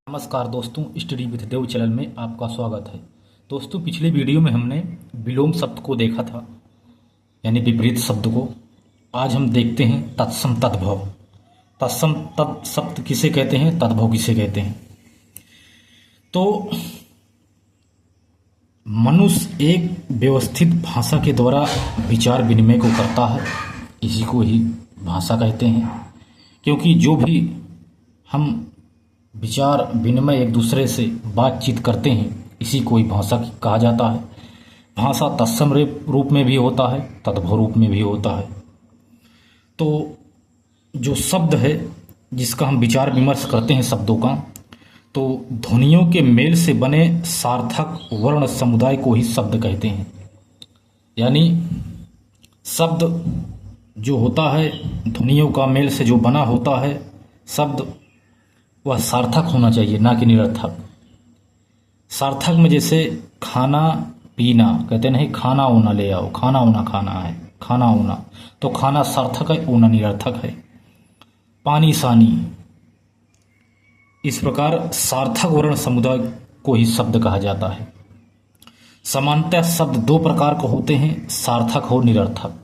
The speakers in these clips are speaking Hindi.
नमस्कार दोस्तों, स्टडी विद देव चैनल में आपका स्वागत है। दोस्तों, पिछले वीडियो में हमने विलोम शब्द को देखा था, यानी विपरीत शब्द को। आज हम देखते हैं तत्सम तद्भव। तत्सम तत् शब्द किसे कहते हैं, तद्भव किसे कहते हैं। तो मनुष्य एक व्यवस्थित भाषा के द्वारा विचार विनिमय को करता है, इसी को ही भाषा कहते हैं। क्योंकि जो भी हम विचार विनिमय एक दूसरे से बातचीत करते हैं, इसी को ही भाषा कहा जाता है। भाषा तत्सम रूप में भी होता है, तद्भव रूप में भी होता है। तो जो शब्द है जिसका हम विचार विमर्श करते हैं शब्दों का, तो ध्वनियों के मेल से बने सार्थक वर्ण समुदाय को ही शब्द कहते हैं। यानी शब्द जो होता है, ध्वनियों का मेल से जो बना होता है शब्द, वह सार्थक होना चाहिए, ना कि निरर्थक। सार्थक में जैसे खाना पीना, कहते नहीं खाना ऊना ले आओ, खाना ऊना खाना है, खाना ऊना, तो खाना सार्थक है, ऊना निरर्थक है। पानी सानी, इस प्रकार सार्थक वर्ण समुदाय को ही शब्द कहा जाता है। सामान्यतः शब्द दो प्रकार के होते हैं, सार्थक और निरर्थक।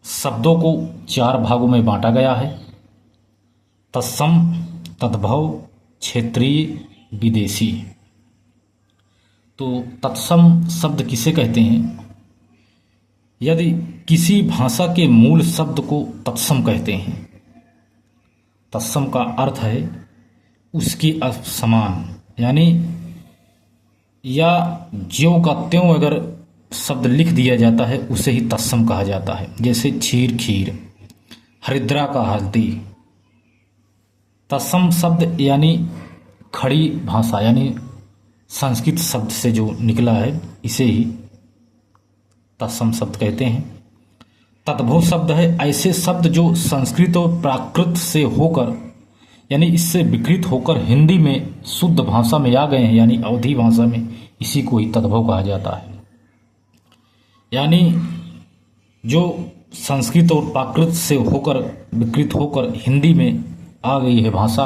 शब्दों को चार भागों में बांटा गया है: तत्सम, तद्भव, क्षेत्रीय, विदेशी। तो तत्सम शब्द किसे कहते हैं? यदि किसी भाषा के मूल शब्द को तत्सम कहते हैं। तत्सम का अर्थ है उसकी समान, यानी या ज्यों का त्यों अगर शब्द लिख दिया जाता है उसे ही तत्सम कहा जाता है। जैसे क्षीर खीर, हरिद्रा का हल्दी। तत्सम शब्द यानी खड़ी भाषा, यानी संस्कृत शब्द से जो निकला है, इसे ही तत्सम शब्द कहते हैं। तद्भव शब्द है ऐसे शब्द जो संस्कृत और प्राकृत से होकर, यानी इससे विकृत होकर हिंदी में शुद्ध भाषा में आ गए हैं, यानी अवधी भाषा में, इसी को ही तद्भव कहा जाता है। यानी जो संस्कृत और प्राकृत से होकर विकृत होकर हिंदी में आ गई है भाषा,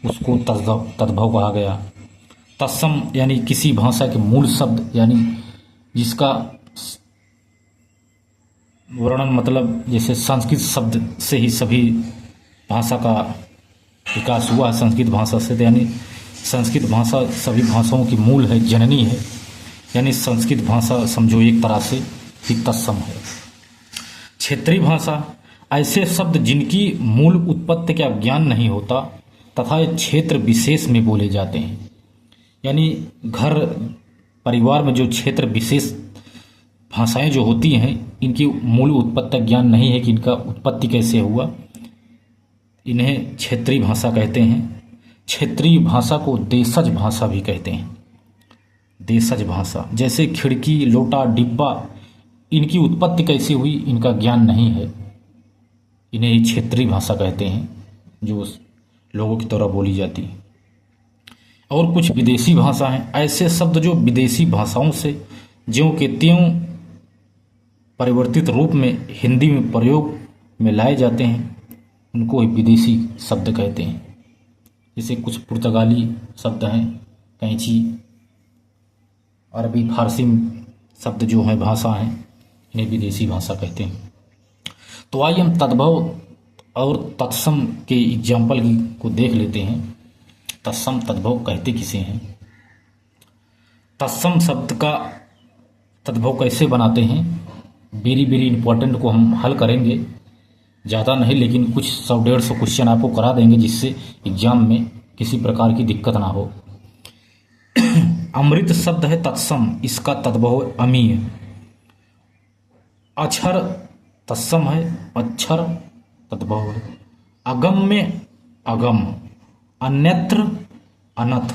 उसको तद्भव कहा गया। तत्सम यानी किसी भाषा के मूल शब्द, यानी जिसका वर्णन मतलब जैसे संस्कृत शब्द से ही सभी भाषा का विकास हुआ है, संस्कृत भाषा से, यानी संस्कृत भाषा सभी भाषाओं की मूल है, जननी है। यानी संस्कृत भाषा समझो एक तरह से ही तत्सम है। क्षेत्रीय भाषा ऐसे शब्द जिनकी मूल उत्पत्ति का ज्ञान नहीं होता तथा क्षेत्र विशेष में बोले जाते हैं। यानी घर परिवार में जो क्षेत्र विशेष भाषाएं जो होती हैं, इनकी मूल उत्पत्ति का ज्ञान नहीं है कि इनका उत्पत्ति कैसे हुआ, इन्हें क्षेत्रीय भाषा कहते हैं। क्षेत्रीय भाषा को देशज भाषा भी कहते हैं। देशज भाषा जैसे खिड़की, लोटा, डिब्बा, इनकी उत्पत्ति कैसे हुई इनका ज्ञान नहीं है, इन्हें ही क्षेत्रीय भाषा कहते हैं, जो लोगों की तरह बोली जाती है। और कुछ विदेशी भाषा हैं, ऐसे शब्द जो विदेशी भाषाओं से ज्यों के त्यों परिवर्तित रूप में हिंदी में प्रयोग में लाए जाते हैं, उनको ही विदेशी शब्द कहते हैं। जैसे कुछ पुर्तगाली शब्द हैं, कैंची, अरबी, फारसी शब्द जो हैं भाषा हैं, इन्हें विदेशी भाषा कहते हैं। तो आइए हम तद्भव और तत्सम के एग्जाम्पल को देख लेते हैं। तत्सम तद्भव कहते किसे हैं? तत्सम शब्द का तद्भव कैसे बनाते हैं, वेरी इंपॉर्टेंट को हम हल करेंगे। ज़्यादा नहीं, लेकिन कुछ 100-150 क्वेश्चन आपको करा देंगे, जिससे एग्जाम में किसी प्रकार की दिक्कत ना हो। अमृत शब्द है तत्सम, इसका तद्भव अमीय। अक्षर तत्सम है, अक्षर तद्भव है। अगम में अगम, अन्यत्र अनथ।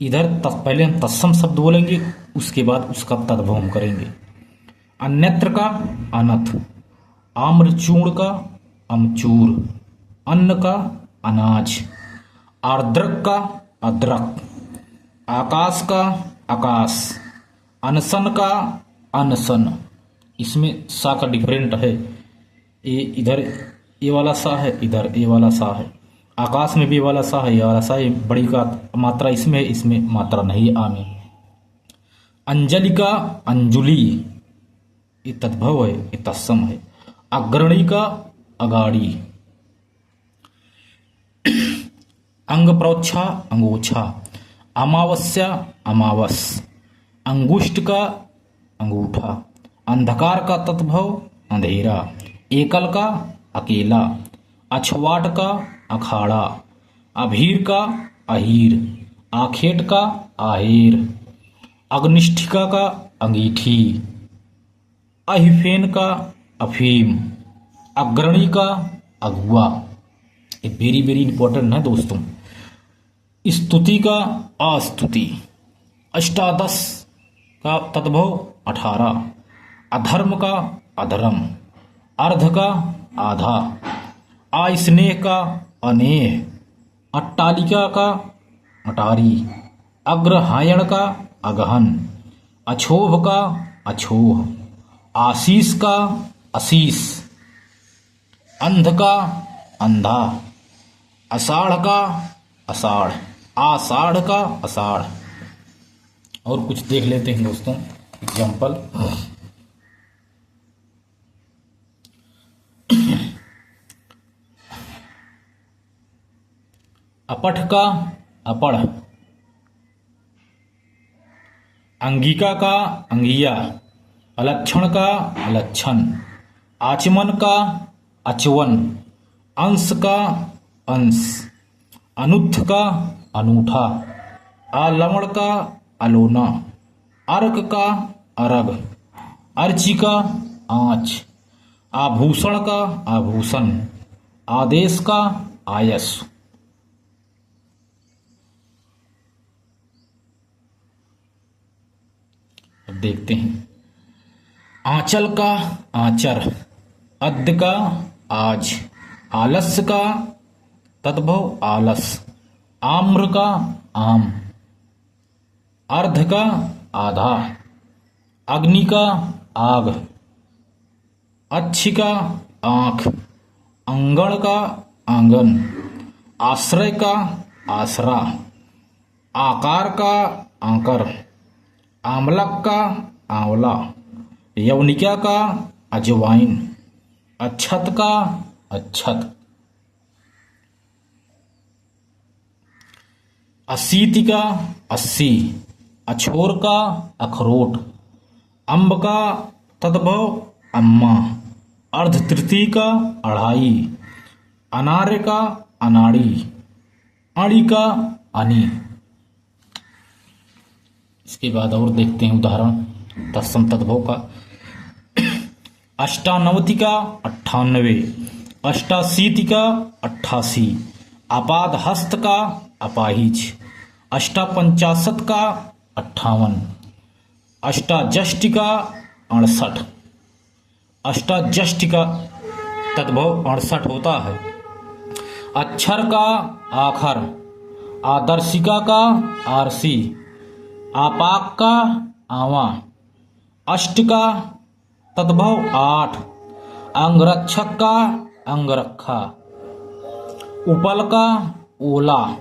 इधर पहले हम तत्सम शब्द बोलेंगे, उसके बाद उसका तद्भव हम करेंगे। अन्यत्र का अनथ, आम्रचूर्ण का अमचूर, अन्न का अनाज, आर्द्रक का अद्रक, आकाश का आकाश, अनशन का अनशन। इसमें सा का डिफरेंट है, ये इधर ये वाला सा है, इधर ये वाला सा है। आकाश में भी वाला सा है, ये वाला सा, ये बड़ी का मात्रा इसमें है, इसमें मात्रा नहीं है आ में। अंजलिका अंजुली, ये तद्भव है, ये तत्सम है। अग्रणी का अगाड़ी। अंग प्रोच्छा अंगोछा। अमावस्या अमावस। अंगुष्ठ का अंगूठा। अंधकार का तद्भव अंधेरा। एकल का अकेला। अछवाट का अखाड़ा। अभीर का अहीर। आखेट का आहेर। अग्निष्ठिका का अंगीठी। अहिफेन का अफीम। अग्रणी का अगुआ। ये वेरी वेरी इंपॉर्टेंट है दोस्तों। स्तुति का अस्तुति। अष्टादश का तद्भव 18। अधर्म का अधर्म। अर्ध का आधा। अस्नेह का अनेह। अट्टालिका का अटारी। अग्रहायण का अगहन। अछोभ का अछोह। आशीष का आशीष। अंध का अंधा। आषाढ़ का आषाढ़। आषाढ़ का आषाढ़। और कुछ देख लेते हैं दोस्तों एग्जाम्पल। अपठ का अपढ़। अंगिका का अंगिया। अलक्षण का अलक्षण। आचमन का अचवन। अंश का अंश। अनुत्थ का अनूठा। आलवण का अलोना। अर्क का अरग। अर्ची का आँच। आभूषण का आभूषण। आदेश का आयस। अब देखते हैं। आंचल का आंचर। अद्य का आज। आलस्य का तद्भव आलस। आम्र का आम। अर्ध का आधा। अग्नि का आग। अच्छी का आँख। अंगण का आंगन। आश्रय का आसरा। आकार का आकर। आमलक का आंवला। यवनिका का अजवाइन। अच्छत का अच्छत। असीति का अस्सी। अछोर का अखरोट। अम्ब का तद्भव अम्मा। अर्ध तृतीय का अढ़ाई। अनार्य का अनाड़ी। अणी का अनी। इसके बाद और देखते हैं उदाहरण तत्सम तद्भव का। अष्टानवति का 98। अष्टाशीति का 88। अपाद हस्त का अपाहिज। अष्टापंचाशत का 58। अष्टाजष्टि का 68। अष्टाजष्टि का तद्भव 68 होता है। अक्षर का आखर। आदर्शिका का आरसी। आपाक का आवा। अष्ट का तद्भव 8। अंगरक्षक का अंगरखा। उपल का ओला।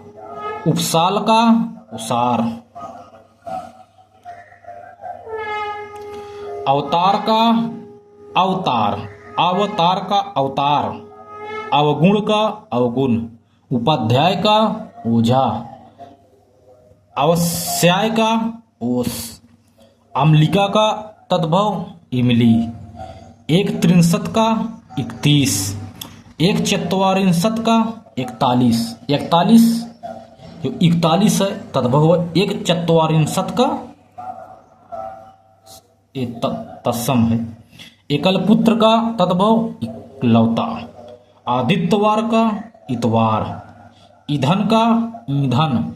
उपसाल का उसार। अवतार का अवतार। अवतार का अवतार। अवगुण का अवगुण। उपाध्याय का ओझा। अवस्याय का ओस। अम्लिका का तद्भव इमली। 1 का 31। 1 का 41। 41 जो 41 है तद्भव 1 का ये तत्सम है। एकल पुत्र का तद्भव इकलौता। आदित्यवार का इतवार। ईंधन का ईंधन।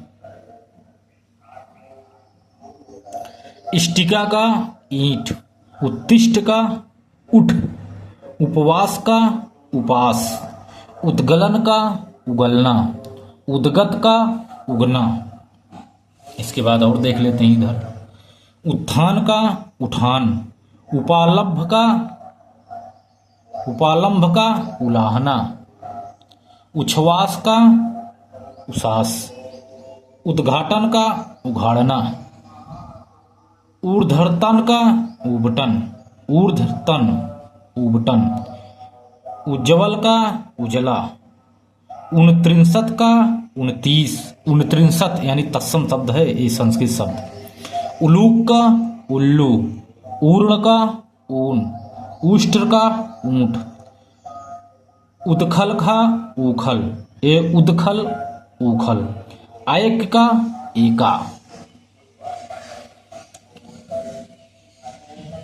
इष्टिका का ईंट। उत्तिष्ठ का उठ। उपवास का उपास। उद्गलन का उगलना। उद्गत का उगना। इसके बाद और देख लेते हैं इधर। उत्थान का उठान। उपालंभ का उलाहना। उच्छ्वास का उसास, उद्घाटन का उघाड़ना, ऊर्ध्वतन का उबटन, ऊर्ध्वतन उबटन, उज्ज्वल का उजला, 29 का 29, 29 यानी तत्सम शब्द है ये संस्कृत शब्द। उलूक का उल्लू, ऊर्ण का ऊन, उष्ट्र का ऊंट, उदखल का उखल, ए उदखल उखल, आयक का एका।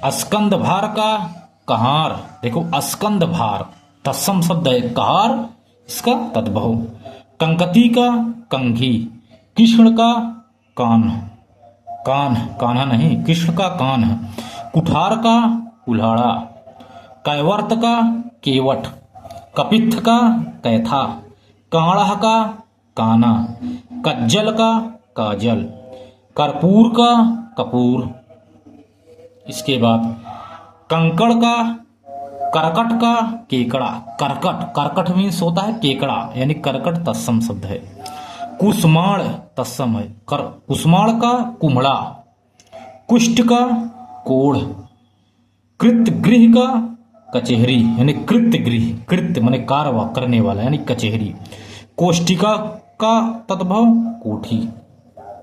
अस्कंद भार का कहार, देखो अस्कंद भार तत्सम शब्द है, कहार इसका तद्भव। कंकती का कंघी, कृष्ण का कान, कान कान्हा नहीं, कृष्ण का कान। कुठार का कुल्हाड़ा, कैवर्त का केवट, कपित्थ का कैथा, काढ़ का काना, कज्जल का काजल, कर्पूर का कपूर। इसके बाद कंकड़ का करकट का केकड़ा, करकट, करकट मीन्स होता है केकड़ा यानी करकट तत्सम शब्द है। कुसमाण तत्सम है, कुसमाण का कुम्हड़ा, कुष्ठ का कोढ़, कृत गृह का कचहरी यानी कृत्य गृह, कृत्य माने कार्य करने वाला यानी कचहरी। कोष्टिका का तद्भव कोठी।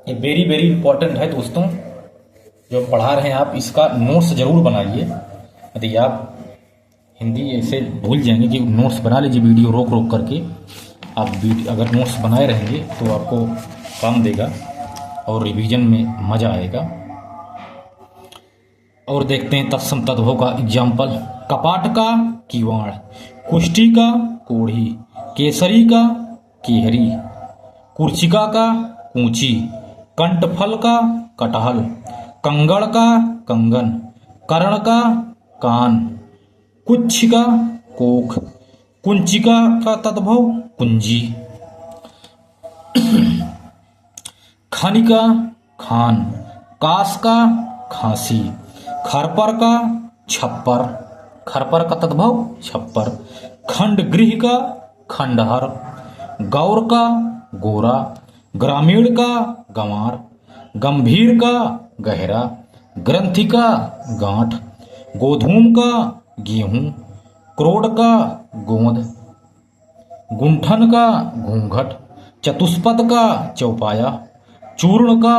ये वेरी वेरी इंपॉर्टेंट है दोस्तों, जो पढ़ा रहे हैं आप इसका नोट्स जरूर बनाइए। यदि आप हिंदी ऐसे भूल जाएंगे कि नोट्स बना लीजिए, वीडियो रोक रोक करके आप अगर नोट्स बनाए रहेंगे तो आपको काम देगा और रिवीजन में मजा आएगा। और देखते हैं तत्सम तद्भव का एग्जाम्पल। कपाट का किवाड़, कुष्ठी का कोढ़ी, केसरी का केहरी, कुर्चिका का कूची, कंठफल का कटहल, कंगड़ का कंगन, कर्ण का कान, कुच्छ का कोख, कुंचिका का तद्भव कुंजी, खनि का खान, कास का खांसी, खरपर का छप्पर, खरपर का तद्भव छप्पर, खंड गृह का खंडहर, गौर का गोरा, ग्रामीण का गंवार, गंभीर का गहरा, ग्रंथि का गांठ, गोधूम का गेहूं, क्रोड का गोंद, गुंठन का घूंघट, चतुष्पद का चौपाया, चूर्ण का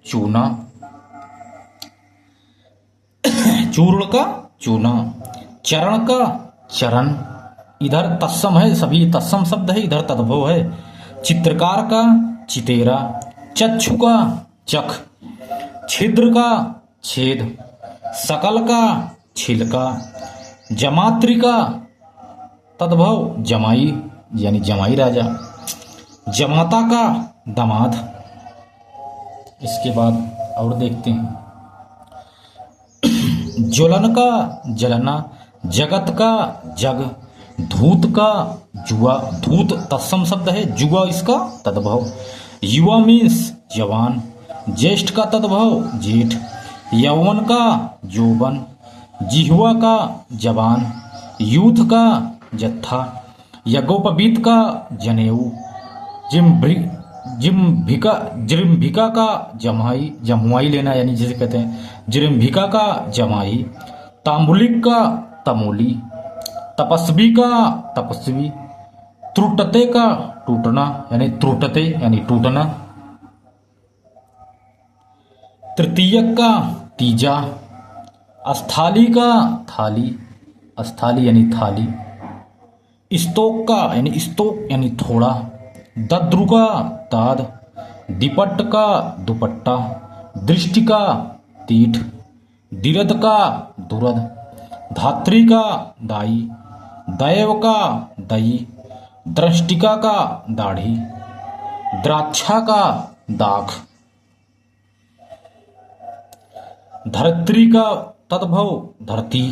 चूना, चूर्ण का चूना, चरण का चरण, इधर तत्सम है, सभी तत्सम शब्द है, इधर तद्भव है। चित्रकार का चितेरा, चक्षु का चख, छिद्र का छेद, सकल का छिलका, जमात्री का तद्भव जमाई यानी जमाई राजा, जमाता का दामाद। इसके बाद और देखते हैं ज्वलन का जलना, जगत का जग, धूत का जुआ, धूत तत्सम शब्द है, जुआ इसका तद्भव। युवा मीन्स जवान, ज्येष्ठ का तद्भव जेठ, यौवन का यौवन, जिह्वा का जबान, यूथ का जत्था, यज्ञोपवीत का जनेऊ, जिम्भिका का जमाई, जमुआई लेना यानी जिसे कहते हैं जिम्भिका का जमाई, तांबुलिक का तमोली, तपस्वी का तपस्वी, त्रुटते का टूटना यानी त्रुटते यानी टूटना, तृतीयक का तीजा, अस्थाली का थाली, अस्थाली यानी थाली, स्तोक का यानी स्तोक यानी थोड़ा, दद्रु का दाद, दिपट का दुपट्टा, दृष्टि का तीठ, दिरद का दुरद, धात्री का दाई, दैव का दई, दृष्टिका का दाढ़ी, द्राक्षा का दाख, धरत्री का तद्भव धरती,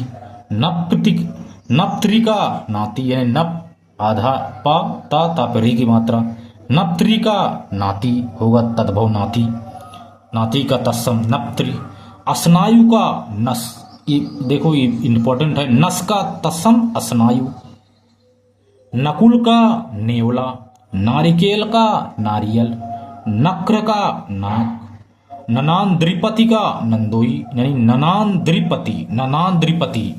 नप्त्री का नाती यानी नप आधा पा ता तापरी की मात्रा, नप्त्री का नाती होगा तद्भव नाती, नाती का तत्सम नप्त्री, अस्नायु का नस, ये देखो ये इंपॉर्टेंट है, नस का तत्सम अस्नायु, नकुल का नेवला, नारिकेल का नारियल, नक्र का नाक, ननांद्रिपति का नंदोई यानी ननांद्रिपति, ननांद्रिपति,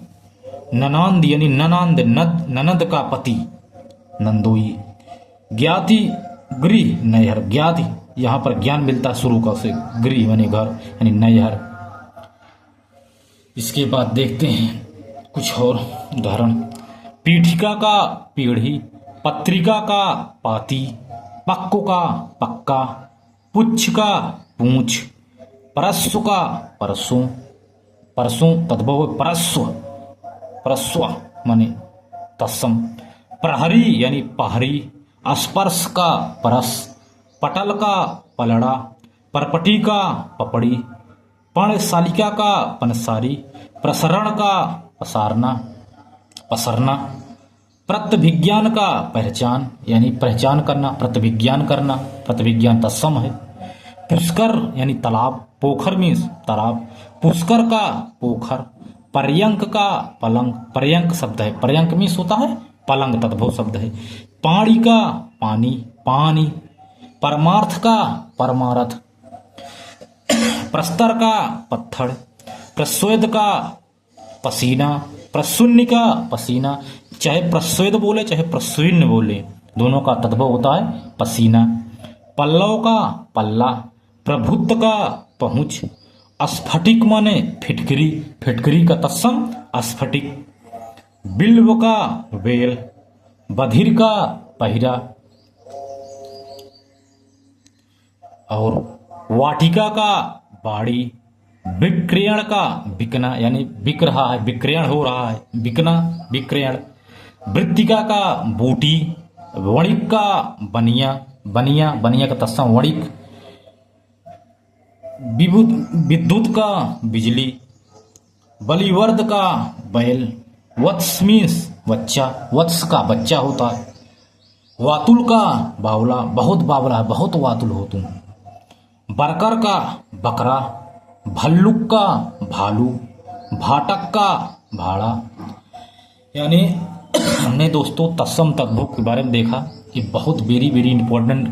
ननांद यानी ननांद, ननद का पति नंदोई। ज्ञाति गृह नैहर, ज्ञाति यहाँ पर ज्ञान मिलता है शुरू का से, गृह यानी घर यानी नैहर। इसके बाद देखते हैं कुछ और उदाहरण। पीठिका का पीढ़ी, पत्रिका का पाती, पक्को का पक्का, पुच्छ का पूंछ, परस्व का परसों, परसों तद्भव परस्व, परस्व माने तत्सम। प्रहरी यानी पहरी, स्पर्श का परस, पटल का पलड़ा, परपटी का पपड़ी, पर्णशालिका का पनसारी, प्रसरण का पसारना, पसरना। प्रत्यभिज्ञान का पहचान यानी पहचान करना, प्रत्यभिज्ञान करना, प्रत्यभिज्ञान तत्सम है। पुष्कर यानी तालाब, पोखर मीन्स तालाब, पुष्कर का पोखर। पर्यंक का पलंग, पर्यंक शब्द है, पर्यंक मीन्स होता है पलंग, तद्भव शब्द है। पाणी का पानी, पानी। परमार्थ का परमार्थ, प्रस्तर का पत्थर, प्रस्वेद का पसीना, प्रशून्य का पसीना। चाहे प्रस्वेद बोले चाहे प्रशून्य बोले, दोनों का तद्भव होता है पसीना। पल्लव का पल्ला, प्रभुत्व का पहुंच, स्फटिक माने फिटकरी, फिटकरी का तत्सम स्फटिक। बिल्व का बेल, बधिर का पहिरा, और वाटिका का बाड़ी। विक्रयण का बिकना यानी बिक रहा है, विक्रयण हो रहा है, बिकना विक्रयण। वृत्तिका का बूटी, वणिक का बनिया, बनिया बनिया का तत्सम वणिक। विद्युत का बिजली, बलिवर्द का बैल, वत्स मीन्स बच्चा, वत्स का बच्चा होता है। वातुल का बावला, बहुत बावला है, बहुत वातुल हो तुम। बरकर का बकरा, भल्लुक का भालू, भाटक का भाड़ा। यानी हमने दोस्तों तत्सम तद्भव के बारे में देखा कि बहुत वेरी वेरी इंपॉर्टेंट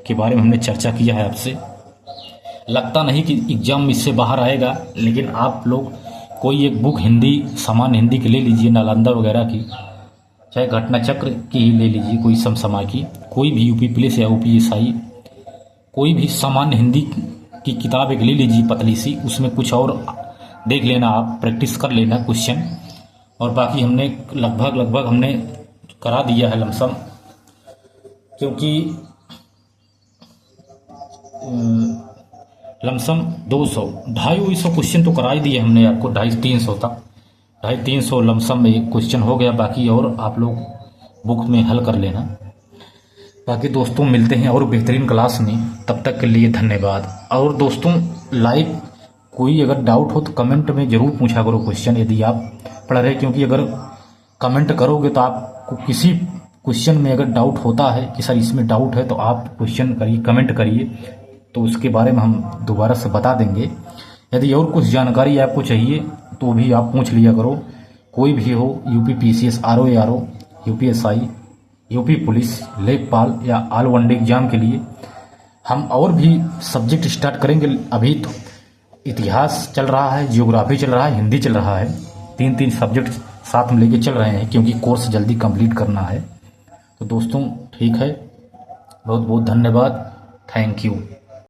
के बारे में हमने चर्चा किया है आपसे। लगता नहीं कि एग्जाम इससे बाहर आएगा, लेकिन आप लोग कोई एक बुक हिंदी, सामान्य हिंदी की ले लीजिए, नालंदा वगैरह की, चाहे घटना चक्र की ही ले लीजिए, कोई समसमा की, कोई भी यूपी पुलिस या यूपीएसआई, कोई भी सामान्य हिंदी की किताब एक ले लीजिए पतली सी, उसमें कुछ और देख लेना, आप प्रैक्टिस कर लेना क्वेश्चन। और बाकी हमने लगभग हमने करा दिया है लमसम, क्योंकि लमसम 200 250 क्वेश्चन तो करा ही दिए हमने आपको, 250-300 तक, 250-300 लमसम में क्वेश्चन हो गया। बाकी और आप लोग बुक में हल कर लेना। बाकी दोस्तों मिलते हैं और बेहतरीन क्लास में, तब तक के लिए धन्यवाद। और दोस्तों लाइक, कोई अगर डाउट हो तो कमेंट में ज़रूर पूछा करो क्वेश्चन, यदि आप पढ़ रहे, क्योंकि अगर कमेंट करोगे तो आपको किसी क्वेश्चन में अगर डाउट होता है कि सर इसमें डाउट है, तो आप क्वेश्चन करिए, कमेंट करिए, तो उसके बारे में हम दोबारा से बता देंगे। यदि और कुछ जानकारी आपको चाहिए तो भी आप पूछ लिया करो, कोई भी हो, UP PCS, RO, UPSI, UP police, लेखपाल या ऑल वनडे एग्जाम के लिए हम और भी सब्जेक्ट स्टार्ट करेंगे। अभी तो इतिहास चल रहा है, ज्योग्राफी चल रहा है, हिंदी चल रहा है, 3 सब्जेक्ट साथ में लेके चल रहे हैं, क्योंकि कोर्स जल्दी कंप्लीट करना है। तो दोस्तों ठीक है, बहुत बहुत धन्यवाद, थैंक यू।